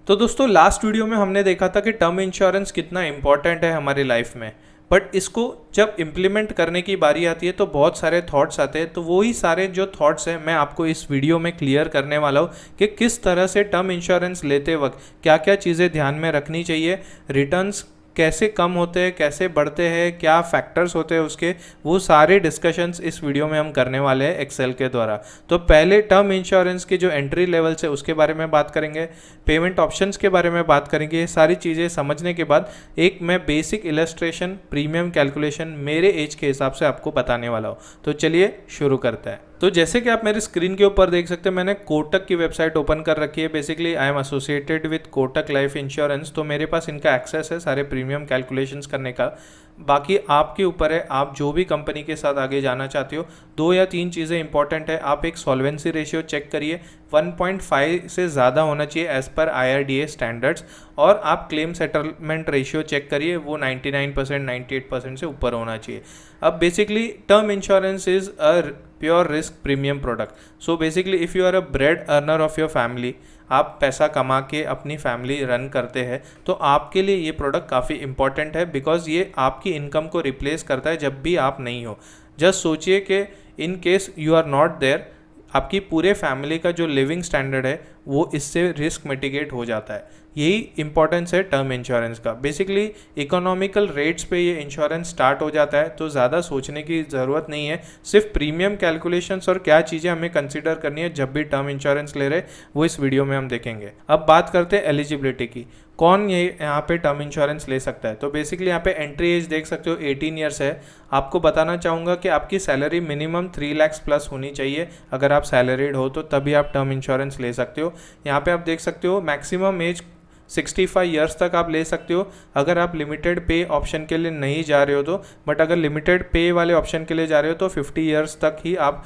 तो दोस्तों last video में हमने देखा था कि टर्म इंश्योरेंस कितना इम्पॉर्टेंट है हमारी लाइफ में। बट इसको जब इम्प्लीमेंट करने की बारी आती है तो बहुत सारे थॉट्स आते हैं। तो वही सारे जो थॉट्स हैं मैं आपको इस वीडियो में क्लियर करने वाला हूँ कि किस तरह से टर्म इंश्योरेंस लेते वक्त क्या क्या चीज़ें ध्यान में रखनी चाहिए, रिटर्न्स कैसे कम होते हैं, कैसे बढ़ते हैं, क्या फैक्टर्स होते हैं उसके, वो सारे डिस्कशंस इस वीडियो में हम करने वाले हैं एक्सेल के द्वारा। तो पहले टर्म इंश्योरेंस के जो एंट्री लेवल्स है उसके बारे में बात करेंगे, पेमेंट ऑप्शंस के बारे में बात करेंगे। ये सारी चीज़ें समझने के बाद एक मैं बेसिक इलस्ट्रेशन प्रीमियम कैलकुलेशन मेरे एज के हिसाब से आपको बताने वाला हूँ। तो चलिए शुरू करते हैं। तो जैसे कि आप मेरे स्क्रीन के ऊपर देख सकते हैं, मैंने कोटक की वेबसाइट ओपन कर रखी है। Basically I am associated with Kotak life insurance, तो मेरे पास इनका एक्सेस है सारे प्रीमियम कैलकुलेशंस करने का। बाकी आपके ऊपर है, आप जो भी कंपनी के साथ आगे जाना चाहते हो। 2 या 3 चीज़ें इंपॉर्टेंट है। आप एक सॉल्वेंसी रेशियो चेक करिए, 1.5 से ज़्यादा होना चाहिए एज़ पर IRDA स्टैंडर्ड्स। और आप क्लेम सेटलमेंट रेशियो चेक करिए, वो 99% 98% से ऊपर होना चाहिए। अब basically term insurance is a pure risk premium product. So basically if you are a bread earner of your family, आप पैसा कमा के अपनी फैमिली रन करते हैं, तो आपके लिए ये प्रोडक्ट काफ़ी इंपॉर्टेंट है बिकॉज ये आपकी इनकम को रिप्लेस करता है जब भी आप नहीं हो। जस्ट सोचिए कि in case you are not there, आपकी पूरे फैमिली का जो लिविंग स्टैंडर्ड है वो इससे रिस्क मिटिगेट हो जाता है। यही इंपॉर्टेंस है टर्म इंश्योरेंस का। बेसिकली इकोनॉमिकल रेट्स पे ये इंश्योरेंस स्टार्ट हो जाता है, तो ज़्यादा सोचने की ज़रूरत नहीं है। सिर्फ प्रीमियम कैलकुलेशंस और क्या चीज़ें हमें कंसिडर करनी है जब भी टर्म इंश्योरेंस ले रहे, वो इस वीडियो में हम देखेंगे। अब बात करते हैं एलिजिबिलिटी की, कौन ये यहाँ पे टर्म इंश्योरेंस ले सकता है। तो बेसिकली यहाँ पे एंट्री एज देख सकते हो 18 ईयर्स है। आपको बताना चाहूँगा कि आपकी सैलरी मिनिमम 3 लाख प्लस होनी चाहिए। अगर आप सैलरीड हो तो तभी आप टर्म इंश्योरेंस ले सकते हो। यहाँ पे आप देख सकते हो मैक्सिमम एज 65 ईयर्स तक आप ले सकते हो अगर आप लिमिटेड पे ऑप्शन के लिए नहीं जा रहे हो तो। बट अगर लिमिटेड पे वाले ऑप्शन के लिए जा रहे हो तो 50 ईयर्स तक ही आप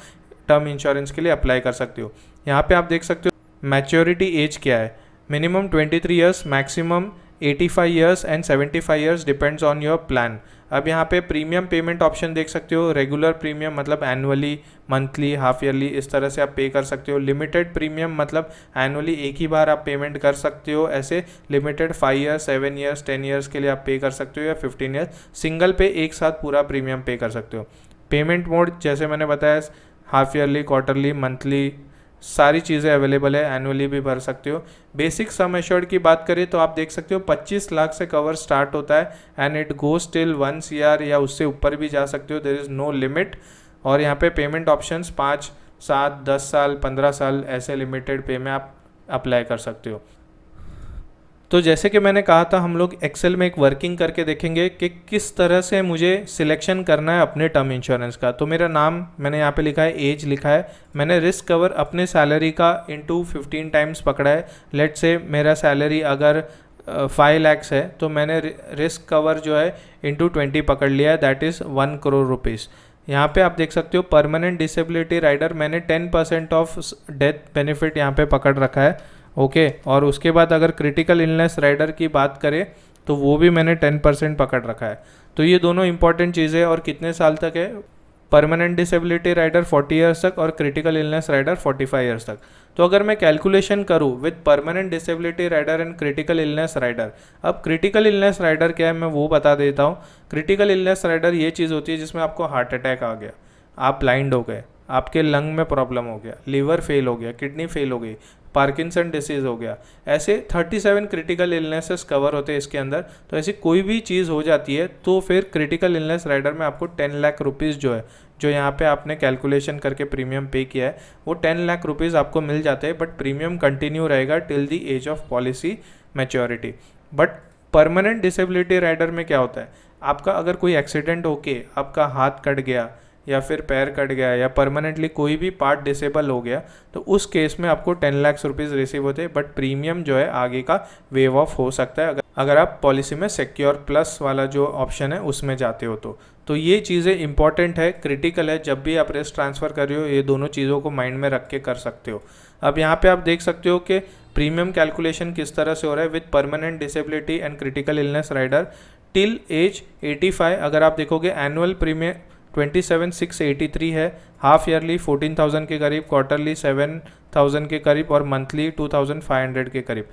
टर्म इंश्योरेंस के लिए अप्लाई कर सकते हो। यहाँ पे आप देख सकते हो मैच्योरिटी एज क्या है, minimum 23 years, maximum 85 years and 75 years, depends on your plan. अब यहाँ पे प्रीमियम पेमेंट ऑप्शन देख सकते हो, रेगुलर प्रीमियम मतलब एनुअली, मंथली, हाफ ईयरली, इस तरह से आप पे कर सकते हो। लिमिटेड प्रीमियम मतलब एनुअली एक ही बार आप पेमेंट कर सकते हो, ऐसे लिमिटेड 5 ईयर्स, 7 ईयर्स, 10 ईयर्स के लिए आप पे कर सकते हो, या 15 ईयर्स सिंगल पे एक साथ पूरा प्रीमियम पे कर सकते हो। पेमेंट मोड जैसे मैंने बताया, हाफ ईयरली, क्वार्टरली, मंथली, सारी चीज़ें अवेलेबल है, एनुअली भी भर सकते हो। बेसिक सम एश्योर्ड की बात करें तो आप देख सकते हो 25 लाख से कवर स्टार्ट होता है and it goes till 1 CR, या उससे ऊपर भी जा सकते हो, देयर इज़ नो लिमिट। और यहाँ पे पेमेंट ऑप्शंस 5, 7, 10 साल, 15 साल ऐसे लिमिटेड पे में आप अप्लाई कर सकते हो। तो जैसे कि मैंने कहा था, हम लोग एक्सेल में एक वर्किंग करके देखेंगे कि किस तरह से मुझे सिलेक्शन करना है अपने टर्म इंश्योरेंस का। तो मेरा नाम मैंने यहाँ पे लिखा है, एज लिखा है, मैंने रिस्क कवर अपने सैलरी का इंटू 15 टाइम्स पकड़ा है। लेट से मेरा सैलरी अगर 5 lakhs है तो मैंने रिस्क कवर जो है इंटू 20 पकड़ लिया है, दैट इज़ 1 करोड़ रुपीज़। यहाँ पे आप देख सकते हो परमानेंट डिसेबिलिटी राइडर, मैंने 10% ऑफ डेथ बेनिफिट यहाँ पे पकड़ रखा है। ओके और उसके बाद अगर क्रिटिकल इलनेस राइडर की बात करें तो वो भी मैंने 10% पकड़ रखा है। तो ये दोनों इंपॉर्टेंट चीज़ें। और कितने साल तक है, परमानेंट डिसेबिलिटी राइडर 40 ईयर्स तक और क्रिटिकल इलनेस राइडर 45 ईयर्स तक। तो अगर मैं कैलकुलेशन करूँ with permanent disability rider and critical illness rider, अब क्रिटिकल इलनेस राइडर क्या है मैं वो बता देता हूँ। क्रिटिकल इलनेस राइडर ये चीज़ होती है जिसमें आपको हार्ट अटैक आ गया, आप ब्लाइंड हो गए, आपके लंग में प्रॉब्लम हो गया, लीवर फेल हो गया, किडनी फेल हो गई, पार्किंसन डिसीज़ हो गया, ऐसे 37 क्रिटिकल इलनेसेस कवर होते हैं इसके अंदर। तो ऐसी कोई भी चीज़ हो जाती है तो फिर क्रिटिकल इलनेस राइडर में आपको 10 लाख रुपीज़ जो है, जो यहाँ पे आपने कैलकुलेशन करके प्रीमियम पे किया है, वो 10 लाख रुपीज़ आपको मिल जाते हैं। बट प्रीमियम कंटिन्यू रहेगा till the age of policy maturity. But permanent disability rider में क्या होता है, आपका अगर कोई एक्सीडेंट होके आपका हाथ कट गया या फिर पैर कट गया या परमानेंटली कोई भी पार्ट डिसेबल हो गया, तो उस केस में आपको 10 लाख रुपीज़ रिसीव होते हैं। बट प्रीमियम जो है आगे का वेव ऑफ हो सकता है अगर आप पॉलिसी में सिक्योर प्लस वाला जो ऑप्शन है उसमें जाते हो तो ये चीज़ें इंपॉर्टेंट है, क्रिटिकल है। जब भी आप रिस्क ट्रांसफ़र कर रहे हो ये दोनों चीज़ों को माइंड में रख के कर सकते हो। अब यहाँ पे आप देख सकते हो कि प्रीमियम कैलकुलेशन किस तरह से हो रहा है with permanent disability and critical illness rider till age 85। अगर आप देखोगे एनुअल प्रीमियम 27,683 है, हाफ ईयरली 14,000 के करीब, क्वार्टरली 7,000 के करीब और मंथली 2,500 के करीब।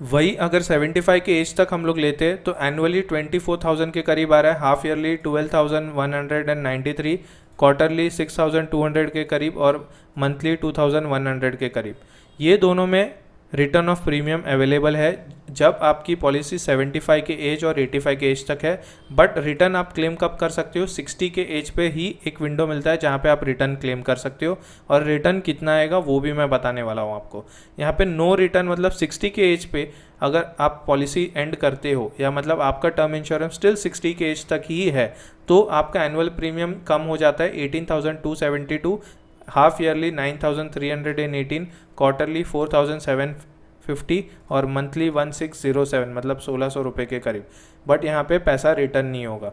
वही अगर 75 के एज तक हम लोग लेते हैं तो एनुअली 24,000 के करीब आ रहा है, हाफ ईयरली 12,193, क्वार्टरली 6,200 के करीब और मंथली 2,100 के करीब। ये दोनों में रिटर्न ऑफ प्रीमियम अवेलेबल है जब आपकी पॉलिसी 75 के एज और 85 के एज तक है। बट रिटर्न आप क्लेम कब कर सकते हो, 60 के एज पे ही एक विंडो मिलता है जहाँ पे आप रिटर्न क्लेम कर सकते हो, और रिटर्न कितना आएगा वो भी मैं बताने वाला हूँ आपको। यहाँ पे नो रिटर्न मतलब 60 के एज पे अगर आप पॉलिसी एंड करते हो या मतलब आपका टर्म इंश्योरेंस स्टिल 60 के एज तक ही है तो आपका एनुअल प्रीमियम कम हो जाता है 18,272, हाफ ईयरली 9,318, क्वार्टरली 4,750 और मंथली 1,607 मतलब 1,600 रुपये के करीब। बट यहाँ पे पैसा रिटर्न नहीं होगा।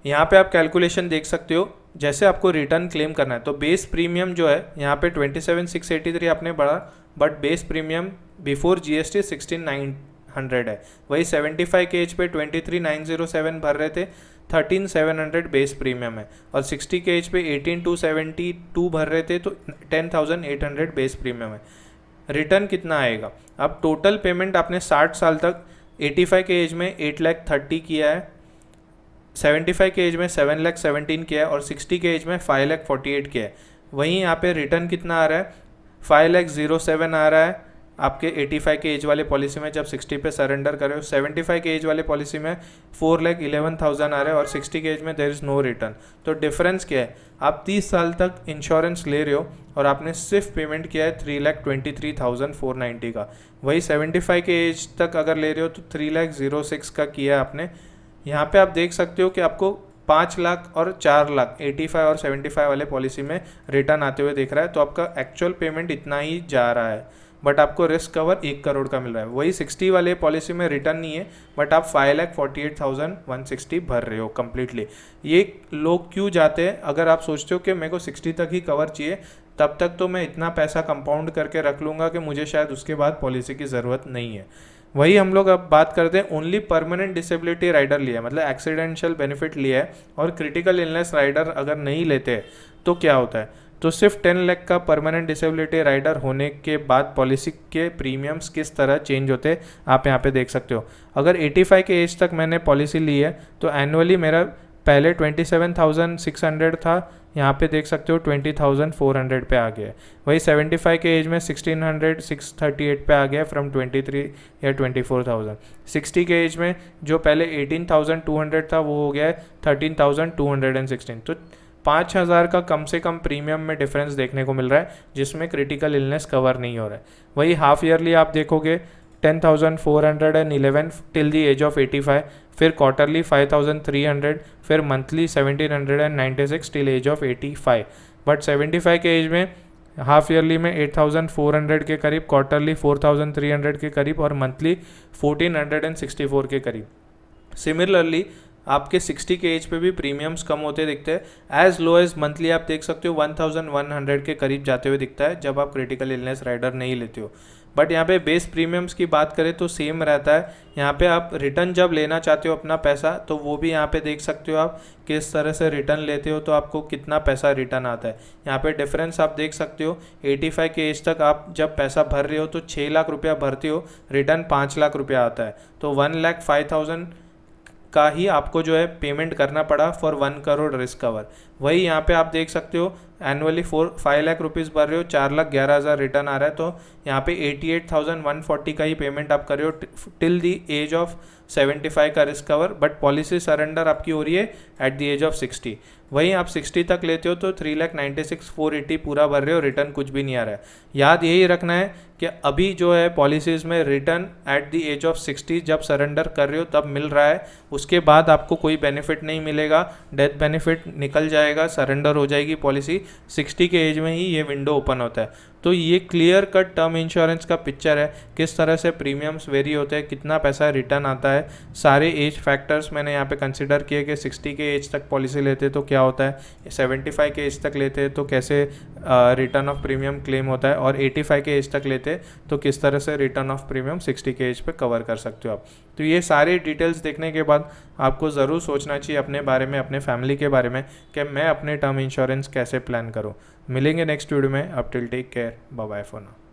यहाँ पे आप कैलकुलेशन देख सकते हो, जैसे आपको रिटर्न क्लेम करना है तो बेस प्रीमियम जो है यहाँ पे 27,683 आपने बढ़ा, but base premium before GST 16,900 है। वही 75 के एज पे 23,907 भर रहे थे, 13,700 बेस प्रीमियम है, और 60 के एज पे 18,272 भर रहे थे तो 10,800 बेस प्रीमियम है। रिटर्न कितना आएगा, अब टोटल पेमेंट आपने 60 साल तक 85 के एज में 8,30,000 किया है, 75 के एज में 7,17,000 किया है और 60 के एज में 5,48,000 किया है। वहीं यहाँ पे रिटर्न कितना आ रहा है, 5,07,000 आ रहा है आपके 85 के एज वाले पॉलिसी में जब 60 पे सरेंडर कर रहे हो। 75 के एज वाले पॉलिसी में 4,11,000 आ रहे हैं और 60 के एज में देयर इज़ नो रिटर्न। तो डिफरेंस क्या है, आप 30 साल तक इंश्योरेंस ले रहे हो और आपने सिर्फ पेमेंट किया है 3,23,490 का। वही 75 के एज तक अगर ले रहे हो तो 3,06,000 का किया है आपने। यहाँ पे आप देख सकते हो कि आपको 5 लाख और 4 लाख 85 और 75 वाले पॉलिसी में रिटर्न आते हुए दिख रहा है। तो आपका एक्चुअल पेमेंट इतना ही जा रहा है, बट आपको रिस्क कवर 1 करोड़ का मिल रहा है। वही 60 वाले पॉलिसी में रिटर्न नहीं है, बट आप 5,48,160 भर रहे हो कम्प्लीटली। ये लोग क्यों जाते हैं, अगर आप सोचते हो कि मेरे को 60 तक ही कवर चाहिए, तब तक तो मैं इतना पैसा कंपाउंड करके रख लूँगा कि मुझे शायद उसके बाद पॉलिसी की ज़रूरत नहीं है। वही हम लोग अब बात करते हैं ओनली परमानेंट डिसेबिलिटी राइडर लिया है, मतलब एक्सीडेंशियल बेनिफिट लिया है, और क्रिटिकल इलनेस राइडर अगर नहीं लेते तो क्या होता है। तो सिर्फ 10 लाख का परमानेंट डिसेबिलिटी राइडर होने के बाद पॉलिसी के प्रीमियम्स किस तरह चेंज होते हैं आप यहाँ पे देख सकते हो। अगर 85 के एज तक मैंने पॉलिसी ली है तो एनुअली मेरा पहले 27,600 था, यहाँ पे देख सकते हो 20,400 पे आ गया है। वही 75 के एज में 1,638 पे आ गया फ्रॉम 23 या 24,000। 60 के एज में जो पहले 18,200 था वो हो गया है 13,216। तो 5,000 का कम से कम प्रीमियम में डिफरेंस देखने को मिल रहा है, जिसमें क्रिटिकल इलनेस कवर नहीं हो रहा है। वही हाफ ईयरली आप देखोगे 10,411 टिल दी एज ऑफ 85, फिर क्वार्टरली 5,300, फिर monthly 1,796 till as of 85। But 75 के एज में हाफ ईयरली में 8,400 के करीब, क्वार्टरली 4,300 के करीब और मंथली 1,464 के करीब। सिमिलरली आपके 60 के एज पे भी प्रीमियम्स कम होते दिखते हैं। एज लो एज मंथली आप देख सकते हो 1,100 के करीब जाते हुए दिखता है जब आप क्रिटिकल इलनेस राइडर नहीं लेते हो। बट यहाँ पे बेस प्रीमियम्स की बात करें तो सेम रहता है। यहाँ पे आप रिटर्न जब लेना चाहते हो अपना पैसा तो वो भी यहाँ पे देख सकते हो आप किस तरह से रिटर्न लेते हो तो आपको कितना पैसा रिटर्न आता है। यहाँ पे डिफरेंस आप देख सकते हो। 85 के एज तक आप जब पैसा भर रहे हो तो 6 लाख रुपया भरते हो, रिटर्न 5 लाख रुपया आता है, तो 1,05,000 का ही आपको जो है पेमेंट करना पड़ा फॉर 1 करोड़ रिस्क कवर। वही यहाँ पे आप देख सकते हो एनुअली 5 लाख रुपीज़ भर रहे हो, 4,11,000 रिटर्न आ रहा है, तो यहाँ पे 88,140 का ही पेमेंट आप कर रहे हो टिल दी एज ऑफ 75 का risk cover. But policy surrender आपकी हो रही है एट द एज ऑफ 60। वहीं आप 60 तक लेते हो तो 3,96,480 पूरा भर रहे हो, रिटर्न कुछ भी नहीं आ रहा है। याद यही रखना है कि अभी जो है पॉलिसीज़ में return at the age of 60 जब सरेंडर कर रहे हो तब मिल रहा है, उसके बाद आपको कोई बेनिफिट नहीं मिलेगा, डेथ बेनिफिट निकल जाएगा, सरेंडर हो जाएगी पॉलिसी। 60 के एज में ही ये विंडो ओपन होता है। तो ये क्लियर कट टर्म इंश्योरेंस का पिक्चर है, किस तरह से प्रीमियम्स वेरी होते हैं, कितना पैसा रिटर्न आता है। सारे एज फैक्टर्स मैंने यहाँ पे कंसिडर किए कि 60 के एज तक पॉलिसी लेते तो क्या होता है, 75 के एज तक लेते तो कैसे रिटर्न ऑफ प्रीमियम क्लेम होता है, और 85 के एज तक लेते तो किस तरह से रिटर्न ऑफ प्रीमियम 60 के एज पे कवर कर सकते हो आप। तो ये सारे डिटेल्स देखने के बाद आपको ज़रूर सोचना चाहिए अपने बारे में, अपने फैमिली के बारे में कि मैं अपने टर्म इंश्योरेंस कैसे प्लान करूँ। मिलेंगे नेक्स्ट वीडियो में। अब till take care, bye bye for now.